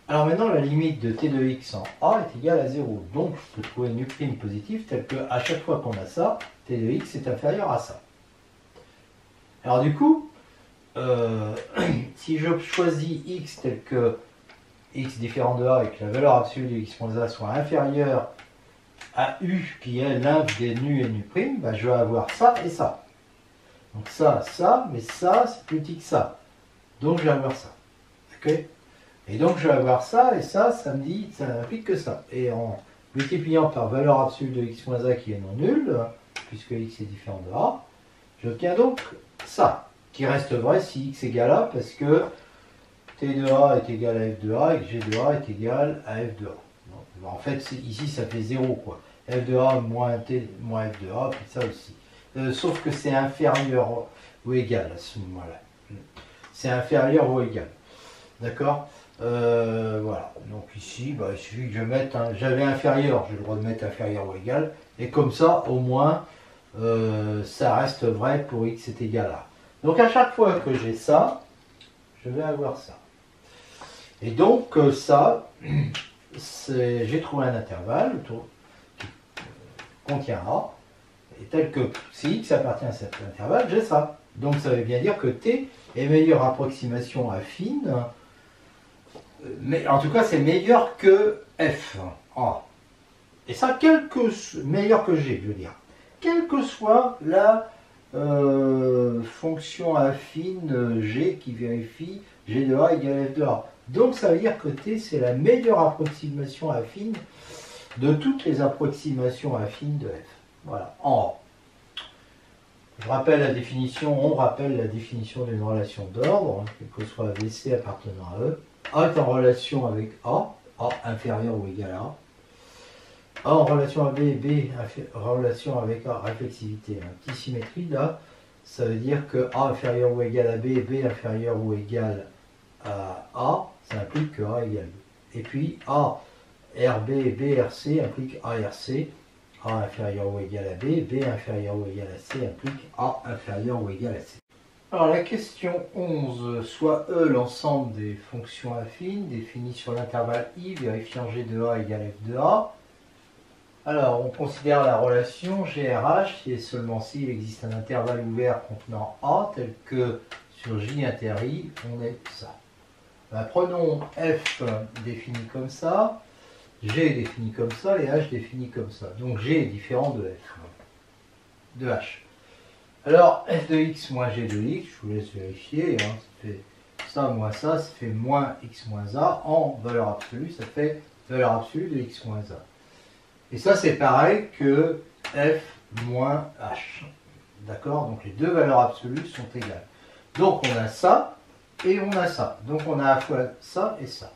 Alors maintenant, la limite de t de x en a est égale à 0. Donc, je peux trouver nu prime positif tel que à chaque fois qu'on a ça, t de x est inférieur à ça. Alors du coup, si je choisis x tel que x différent de a et que la valeur absolue de x moins a soit inférieure à u qui est l'un des nu et nu prime, bah, je vais avoir ça et ça. Donc ça, mais ça c'est plus petit que ça. Donc je vais avoir ça. Okay, et donc je vais avoir ça et ça me dit, ça n'implique que ça. Et en multipliant par valeur absolue de x moins a qui est non nulle, puisque x est différent de a, j'obtiens donc ça, qui reste vrai si x égale a, parce que t de a est égal à f de a et que g de a est égal à f de a. Donc, en fait, ici ça fait 0, quoi. F de a moins t moins f de a, puis ça aussi. Sauf que c'est inférieur ou égal à ce moment-là. C'est inférieur ou égal. D'accord? Voilà. Donc ici, bah, il suffit que je mette, j'avais inférieur, j'ai le droit de mettre inférieur ou égal. Et comme ça, au moins, ça reste vrai pour x est égal à. Donc à chaque fois que j'ai ça, je vais avoir ça. Et donc ça, j'ai trouvé un intervalle qui contient A, et tel que si x appartient à cet intervalle, j'ai ça. Donc ça veut bien dire que t est meilleure approximation affine, mais en tout cas c'est meilleur que f, A. Et ça, meilleur que g, je veux dire. Quelle que soit la fonction affine g qui vérifie g de a égale f de a. Donc ça veut dire que t c'est la meilleure approximation affine de toutes les approximations affines de f. Voilà, en A. Je rappelle la définition, on rappelle la définition d'une relation d'ordre, quel que soit ABC appartenant à E. A est en relation avec A inférieur ou égal à A en relation à B, B en relation avec A, réflexivité. Un petit symétrie là, ça veut dire que A inférieur ou égal à B, B inférieur ou égal à A, ça implique que A égale B. Et puis A, RB et BRC implique ARC. A inférieur ou égal à B, B inférieur ou égal à C implique A inférieur ou égal à C. Alors la question 11, soit E l'ensemble des fonctions affines définies sur l'intervalle I vérifiant G de A égale F de A. Alors on considère la relation GRH si et seulement s'il existe un intervalle ouvert contenant A tel que sur J inter I, on est ça. Ben, prenons F défini comme ça. G est défini comme ça et H défini comme ça. Donc G est différent de F, de H. Alors f de x moins g de x, je vous laisse vérifier, ça fait ça moins ça fait moins x moins a en valeur absolue, ça fait valeur absolue de x moins a. Et ça c'est pareil que f moins H. D'accord? Donc les deux valeurs absolues sont égales. Donc on a ça et on a ça. Donc on a à la fois ça et ça.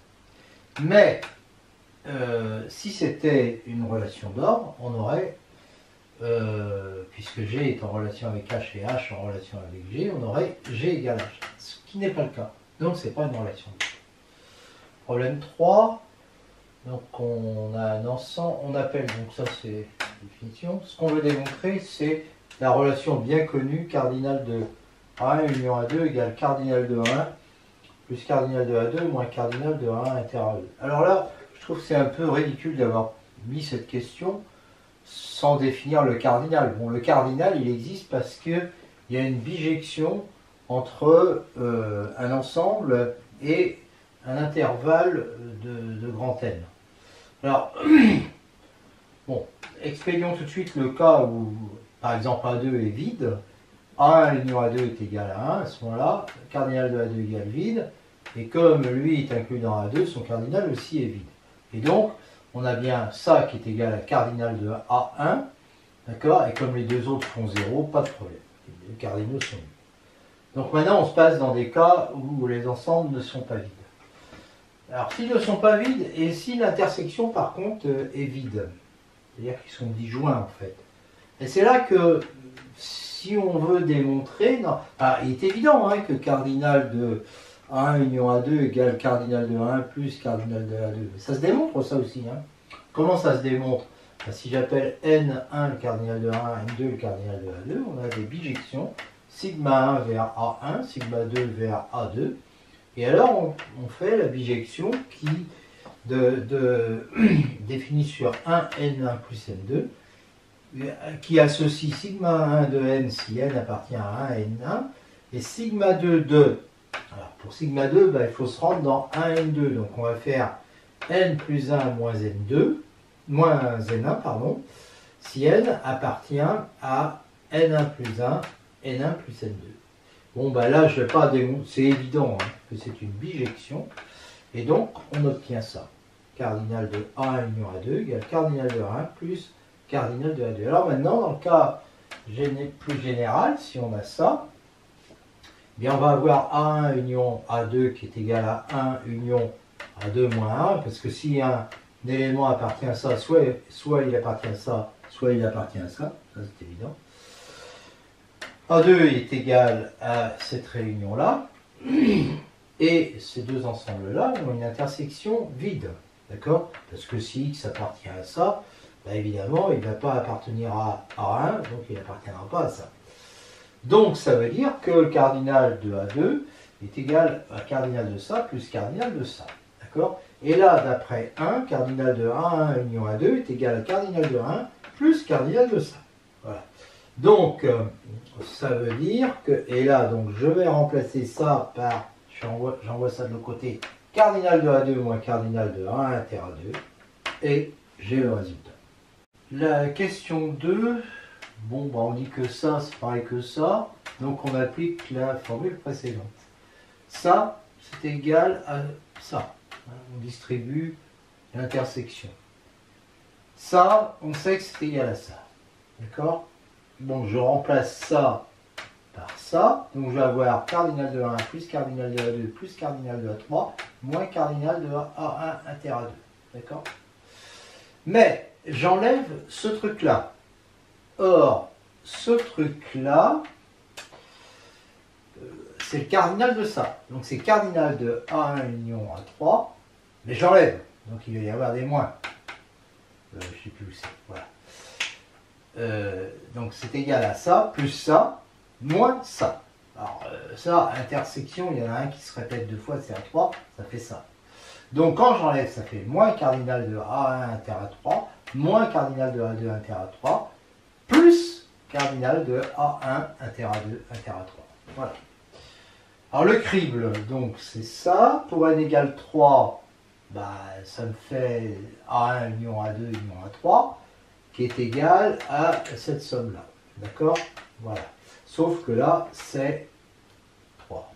Mais si c'était une relation d'ordre, on aurait, puisque G est en relation avec H et H en relation avec G, on aurait G égale H. Ce qui n'est pas le cas. Donc c'est pas une relation d'ordre. Problème 3. Donc on a un ensemble, on appelle, donc ça c'est la définition. Ce qu'on veut démontrer, c'est la relation bien connue cardinal de A1 union A2 égale cardinal de A1 plus cardinal de A2 moins cardinal de A1 inter A2. Alors là, je trouve que c'est un peu ridicule d'avoir mis cette question sans définir le cardinal. Bon, le cardinal, il existe parce qu'il y a une bijection entre un ensemble et un intervalle de grand N. Alors, bon, expédions tout de suite le cas où, par exemple, A2 est vide. A1 union A2 est égal à 1, à ce moment-là, cardinal de A2 égale vide, et comme lui est inclus dans A2, son cardinal aussi est vide. Et donc, on a bien ça qui est égal à cardinal de A1, d'accord, et comme les deux autres font 0, pas de problème. Les cardinaux sont nuls. Donc maintenant, on se passe dans des cas où les ensembles ne sont pas vides. Alors, s'ils ne sont pas vides, et si l'intersection, par contre, est vide, c'est-à-dire qu'ils sont disjoints, en fait. Et c'est là que, si on veut démontrer, non, il est évident que cardinal de A1 union A2 égale cardinal de A1 plus cardinal de A2. Ça se démontre, ça aussi. Comment ça se démontre? Si j'appelle N1 le cardinal de A1, N2 le cardinal de A2, on a des bijections, sigma 1 vers A1, sigma 2 vers A2. Et alors, on fait la bijection qui définie sur 1 N1 plus N2, qui associe sigma 1 de N si N appartient à 1 N1, et sigma 2 de... Alors, pour sigma 2, il faut se rendre dans 1 N2, donc on va faire N plus 1 moins N2, moins N1, pardon, si N appartient à N1 plus 1, N1 plus N2. Bon, là, je ne vais pas démontrer, c'est évident que c'est une bijection, et donc on obtient ça. Cardinal de A1 union A2 égale cardinal de A1 plus cardinal de A2. Alors maintenant, dans le cas plus général, si on a ça, bien on va avoir A1 union A2 qui est égal à 1 union A2 moins 1, parce que si un élément appartient à ça, soit il appartient à ça, soit il appartient à ça c'est évident. A2 est égal à cette réunion-là, et ces deux ensembles-là ont une intersection vide, d'accord? Parce que si X appartient à ça, évidemment, il ne va pas appartenir à A1, donc il n'appartiendra pas à ça. Donc ça veut dire que le cardinal de A2 est égal à cardinal de ça plus cardinal de ça, d'accord? Et là, d'après 1, cardinal de A1 union A2 est égal à cardinal de 1 plus cardinal de ça. Voilà. Donc, ça veut dire que, et là, donc je vais remplacer ça par, j'envoie ça de l'autre côté, cardinal de A2 moins cardinal de A1 inter A2, et j'ai le résultat. La question 2, bon, on dit que ça, c'est pareil que ça, donc on applique la formule précédente. Ça, c'est égal à ça. On distribue l'intersection. Ça, on sait que c'est égal à ça. D'accord? Donc je remplace ça par ça. Donc je vais avoir cardinal de A1 plus cardinal de A2 plus cardinal de A3 moins cardinal de A1 inter A2. D'accord? Mais j'enlève ce truc-là. Or, ce truc-là, c'est le cardinal de ça. Donc c'est cardinal de A1 union A3, mais j'enlève. Donc il va y avoir des moins. Je ne sais plus où c'est. Voilà. Donc c'est égal à ça, plus ça, moins ça. Alors ça, intersection, il y en a un qui se répète deux fois, c'est A3, ça fait ça. Donc quand j'enlève, ça fait moins cardinal de A1 inter A3, moins cardinal de A2 inter A3, plus cardinal de A1 inter A2 inter A3. Voilà. Alors le crible, donc c'est ça. Pour n égale 3, ça me fait A1 union A2 union A3, qui est égal à cette somme-là. D'accord? Voilà. Sauf que là, c'est 3.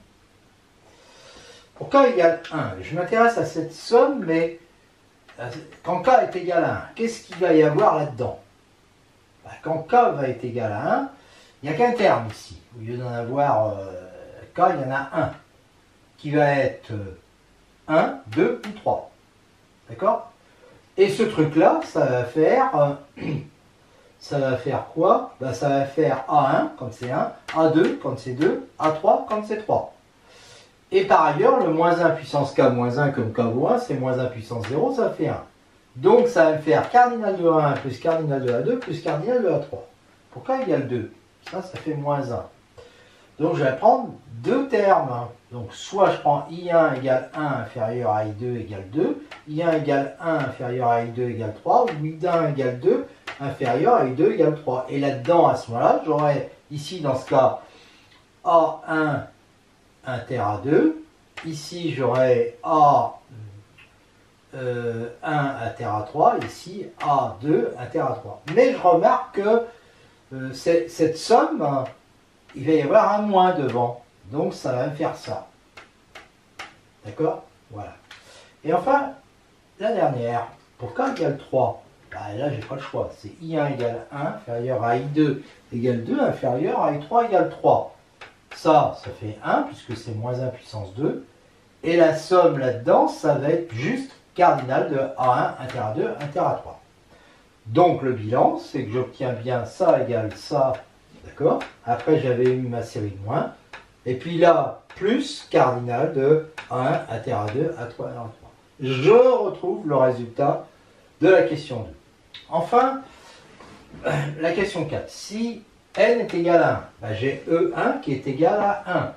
Pour k égale 1, je m'intéresse à cette somme, mais quand k est égal à 1, qu'est-ce qu'il va y avoir là-dedans? bah, quand k va être égal à 1, il n'y a qu'un terme ici. Au lieu d'en avoir k, il y en a un qui va être 1, 2 ou 3. D'accord? Et ce truc-là, ça va faire quoi? Ben, ça va faire A1 quand c'est 1, A2 quand c'est 2, A3 quand c'est 3. Et par ailleurs, le moins 1 puissance k moins 1 comme k vaut 1, c'est moins 1 puissance 0, ça fait 1. Donc ça va me faire cardinal de A1 plus cardinal de A2 plus cardinal de A3. Pour k égale 2, ça fait moins 1. Donc je vais prendre deux termes. Donc soit je prends I1 égale 1 inférieur à I2 égale 2, I1 égale 1 inférieur à I2 égale 3, ou I1 égale 2 inférieur à I2 égale 3. Et là-dedans, à ce moment-là, j'aurai ici dans ce cas A1 inter A2. Ici, j'aurai A1 inter A3. Ici, A2 inter A3. Mais je remarque que cette somme, il va y avoir un moins devant. Donc, ça va me faire ça. D'accord? Voilà. Et enfin, la dernière, pour k égale 3, bah, là, j'ai pas le choix. C'est I1 égale 1 inférieur à I2 égale 2 inférieur à I3 égale 3. Ça fait 1 puisque c'est moins 1 puissance 2. Et la somme là-dedans, ça va être juste cardinal de A1 inter A2 inter A3. Donc le bilan, c'est que j'obtiens bien ça égale ça. D'accord? Après, j'avais eu ma série de moins. Et puis là, plus cardinal de A1 inter A2 A3 inter A3. Je retrouve le résultat de la question 2. Enfin, la question 4. Si n est égal à 1, bah, j'ai E1 qui est égal à 1.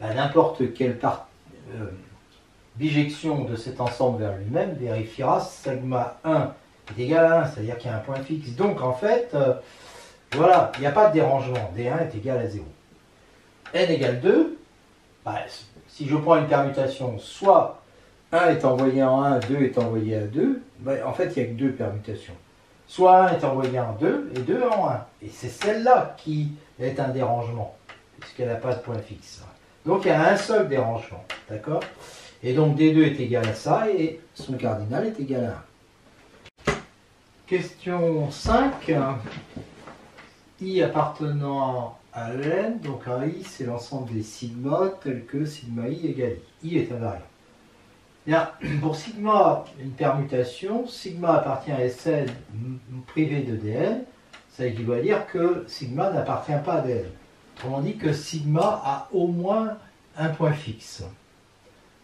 Bah, n'importe quelle bijection de cet ensemble vers lui-même vérifiera sigma 1 est égal à 1, c'est-à-dire qu'il y a un point fixe. Donc en fait, voilà, il n'y a pas de dérangement. D1 est égal à 0. n égale 2, bah, si je prends une permutation, soit 1 est envoyé en 1, 2 est envoyé à 2, bah, en fait, il n'y a que deux permutations. Soit 1 est envoyé en 2 et 2 en 1. Et c'est celle-là qui est un dérangement, puisqu'elle n'a pas de point fixe. Donc, il y a un seul dérangement. D'accord? Et donc, D2 est égal à ça, et son cardinal est égal à 1. Question 5. I appartenant à N, donc à I, c'est l'ensemble des sigma, tel que sigma I égale I. I est invariant. Bien, pour sigma, une permutation, sigma appartient à Sn privé de Dn, ça équivaut à dire que sigma n'appartient pas à Dn. Autrement dit que sigma a au moins un point fixe.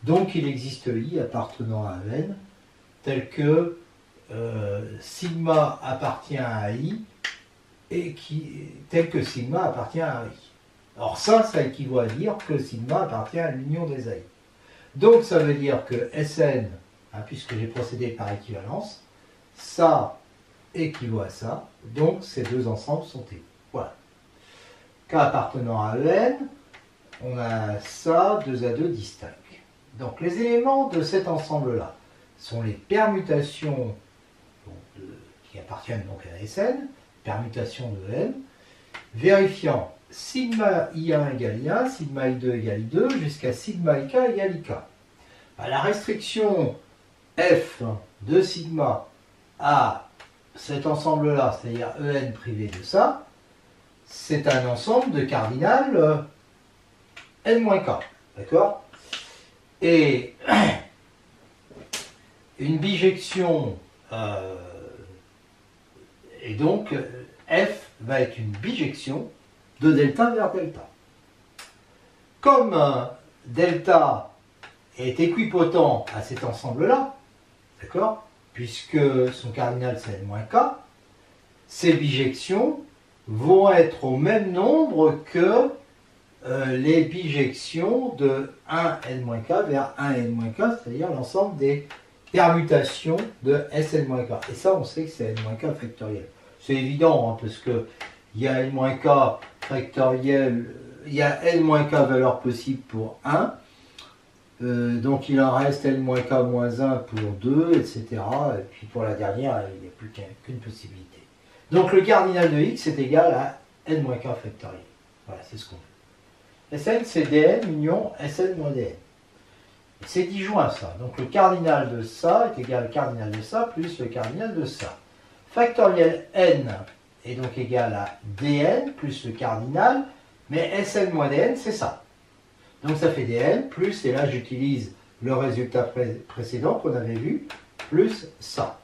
Donc il existe I appartenant à N, tel que sigma appartient à I, et tel que sigma appartient à I. Alors ça équivaut à dire que sigma appartient à l'union des AI. Donc ça veut dire que Sn, puisque j'ai procédé par équivalence, ça équivaut à ça, donc ces deux ensembles sont égaux. Voilà. K appartenant à N, on a ça, 2 à 2 distincts. Donc les éléments de cet ensemble-là sont les permutations qui appartiennent donc à Sn, permutation de N, vérifiant sigma I1 égale I1, sigma I2 égale I2, jusqu'à sigma IK égale IK. La restriction F de sigma à cet ensemble-là, c'est-à-dire En privé de ça, c'est un ensemble de cardinal N-K. D'accord? Et une bijection, et donc F va être une bijection de delta vers delta. Comme delta est équipotent à cet ensemble-là, d'accord, puisque son cardinal c'est n-k, ces bijections vont être au même nombre que les bijections de 1n-k vers 1n-k, c'est-à-dire l'ensemble des permutations de Sn-k. Et ça, on sait que c'est n-k factoriel. C'est évident, parce que il y a n-k factoriel, il y a n-k valeur possible pour 1, donc il en reste n-k moins 1 pour 2, etc. Et puis pour la dernière, il n'y a plus qu'une possibilité. Donc le cardinal de x est égal à n-k factoriel. Voilà, c'est ce qu'on veut. Sn, c'est Dn union Sn moins Dn. C'est disjoint ça. Donc le cardinal de ça est égal au cardinal de ça plus le cardinal de ça. Factoriel n est donc égal à dn plus le cardinal, mais Sn moins dn, c'est ça. Donc ça fait dn plus, et là j'utilise le résultat précédent qu'on avait vu, plus ça.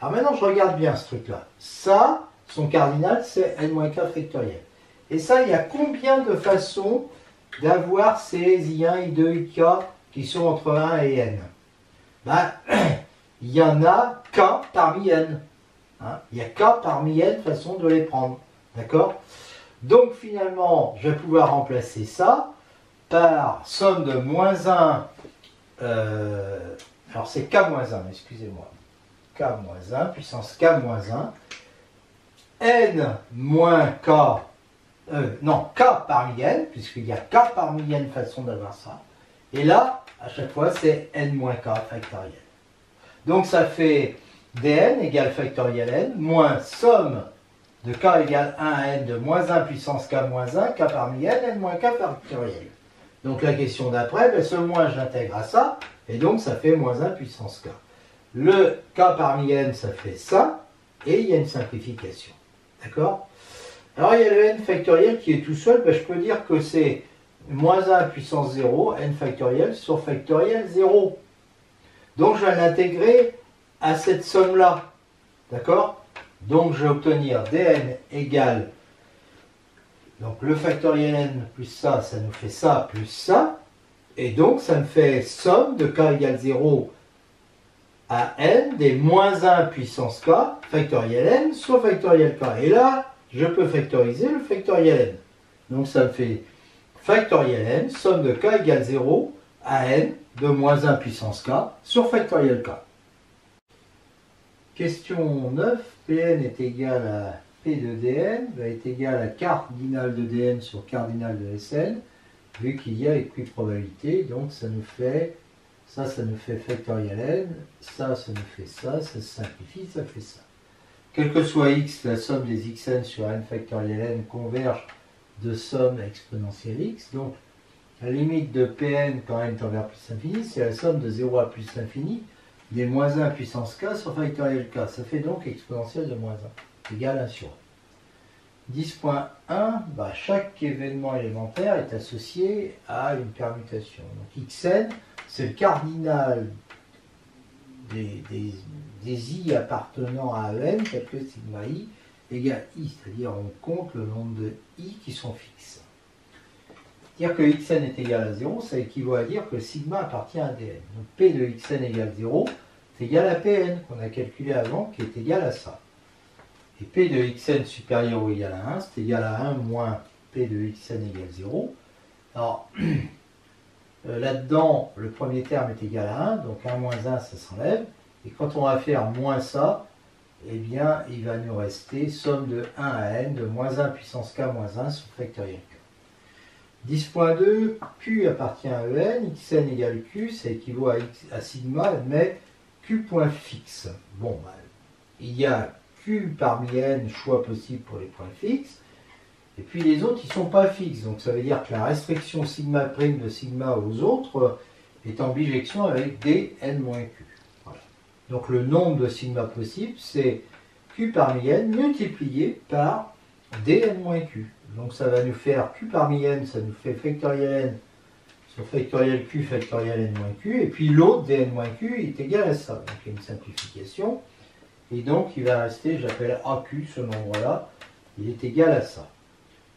Alors maintenant je regarde bien ce truc-là. Ça, son cardinal, c'est n-k factoriel. Et ça, il y a combien de façons d'avoir ces I1, I2, IK qui sont entre 1 et n? Ben, il y en a k parmi n. Hein, il y a k parmi n façons de les prendre. D'accord? Donc finalement, je vais pouvoir remplacer ça par somme de moins 1. Alors c'est k moins 1, excusez-moi. K moins 1, puissance k moins 1. N moins k. Non, k parmi n, puisqu'il y a k parmi n façons d'avoir ça. Et là, à chaque fois, c'est n moins k factoriel. Donc ça fait dn égale factoriel n moins somme de k égale 1 à n de moins 1 puissance k moins 1, k parmi n moins k factoriel. Donc la question d'après, ben, ce moins, je l'intègre à ça, et donc ça fait moins 1 puissance k. Le k parmi n, ça fait ça, et il y a une simplification. D'accord? Alors il y a le n factoriel qui est tout seul, ben, je peux dire que c'est moins 1 puissance 0, n factoriel sur factoriel 0. Donc je vais l'intégrer à cette somme-là. D'accord? Donc je vais obtenir dn égale, donc le factoriel n plus ça, ça nous fait ça plus ça. Et donc ça me fait somme de k égale 0 à n des moins 1 puissance k factoriel n sur factoriel k. Et là, je peux factoriser le factoriel n. Donc ça me fait factoriel n, somme de k égale 0 à n de moins 1 puissance k sur factoriel k. Question 9, Pn est égal à P de dn, va être égal à cardinal de dn sur cardinal de Sn, vu qu'il y a équiprobabilité, donc ça nous fait ça nous fait factoriel n, ça nous fait ça se simplifie, ça fait ça. Quel que soit x, la somme des xn sur n factoriel n converge de somme exponentielle x, donc la limite de Pn quand n tend vers plus infini, c'est la somme de 0 à plus infini des moins 1 puissance k sur factoriel k. Ça fait donc exponentielle de moins 1, égale 1 sur 1. 10.1, bah, chaque événement élémentaire est associé à une permutation. Donc xn, c'est le cardinal des i appartenant à n, tel que sigma i égale i, c'est-à-dire on compte le nombre de i qui sont fixes. Dire que xn est égal à 0, ça équivaut à dire que sigma appartient à dn. Donc p de xn égale 0, c'est égal à pn, qu'on a calculé avant, qui est égal à ça. Et p de xn supérieur ou égal à 1, c'est égal à 1 moins p de xn égale 0. Alors, là-dedans, le premier terme est égal à 1, donc 1 moins 1, ça s'enlève. Et quand on va faire moins ça, eh bien, il va nous rester somme de 1 à n de moins 1 puissance k moins 1 sur factoriel k. 10.2, Q appartient à En, Xn égale Q, ça équivaut à sigma, mais Q point fixe. Bon, bah, il y a Q parmi N choix possible pour les points fixes, et puis les autres, ils ne sont pas fixes. Donc ça veut dire que la restriction sigma prime de sigma aux autres est en bijection avec dn moins Q. Voilà. Donc le nombre de sigma possible, c'est Q parmi N multiplié par dn moins Q. Donc ça va nous faire Q parmi n, ça nous fait factoriel n sur factoriel q factoriel n moins q, et puis l'autre dn moins q est égal à ça. Donc il y a une simplification, et donc il va rester, j'appelle AQ ce nombre-là, il est égal à ça.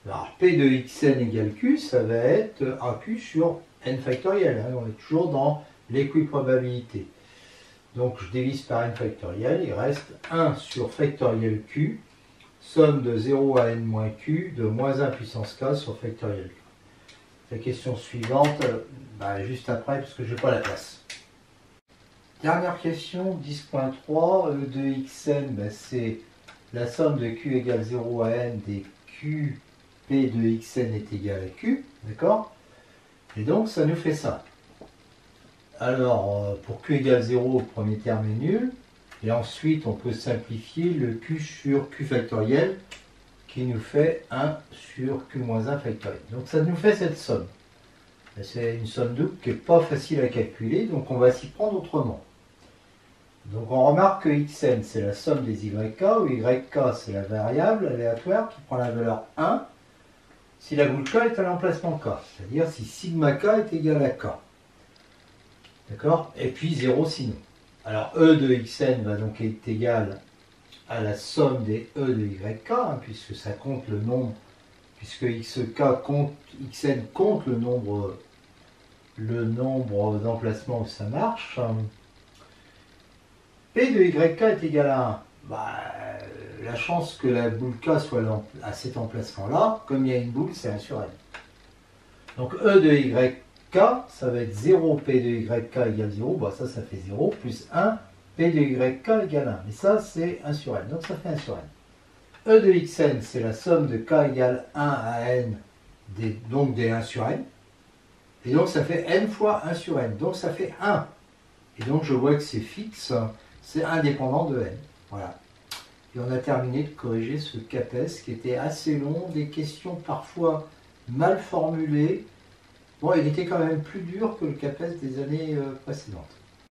Alors P de xn égale q, ça va être AQ sur n factoriel, hein, on est toujours dans l'équiprobabilité. Donc je divise par n factoriel, il reste 1 sur factoriel q, somme de 0 à n moins q de moins 1 puissance k sur factoriel k. La question suivante, juste après, parce que je n'ai pas la place. Dernière question, 10.3, E de xn, c'est la somme de q égale 0 à n des q, p de xn est égal à q, d'accord? Et donc ça nous fait ça. Alors, pour q égale 0, le premier terme est nul. Et ensuite, on peut simplifier le q sur q factoriel qui nous fait 1 sur q moins 1 factoriel. Donc ça nous fait cette somme. C'est une somme double qui n'est pas facile à calculer, donc on va s'y prendre autrement. Donc on remarque que xn c'est la somme des yk, où yk c'est la variable aléatoire qui prend la valeur 1 si la boule k est à l'emplacement k, c'est-à-dire si sigma k est égal à k. D'accord? Et puis 0 sinon. Alors e de xn va donc être égal à la somme des e de yk, puisque ça compte le nombre, puisque xn compte le nombre d'emplacements où ça marche. P de yk est égal à 1. La chance que la boule k soit à cet emplacement-là, comme il y a une boule, c'est 1 sur n. Donc E de yk, ça va être 0 P de yk égale 0, ça fait 0, plus 1 P de yk égale 1. Mais ça, c'est 1 sur n, donc ça fait 1 sur n. E de xn, c'est la somme de k égale 1 à n, donc des 1 sur n. Et donc ça fait n fois 1 sur n, donc ça fait 1. Et donc je vois que c'est fixe, c'est indépendant de n. Voilà. Et on a terminé de corriger ce CAPES qui était assez long, des questions parfois mal formulées. Bon, il était quand même plus dur que le CAPES des années précédentes.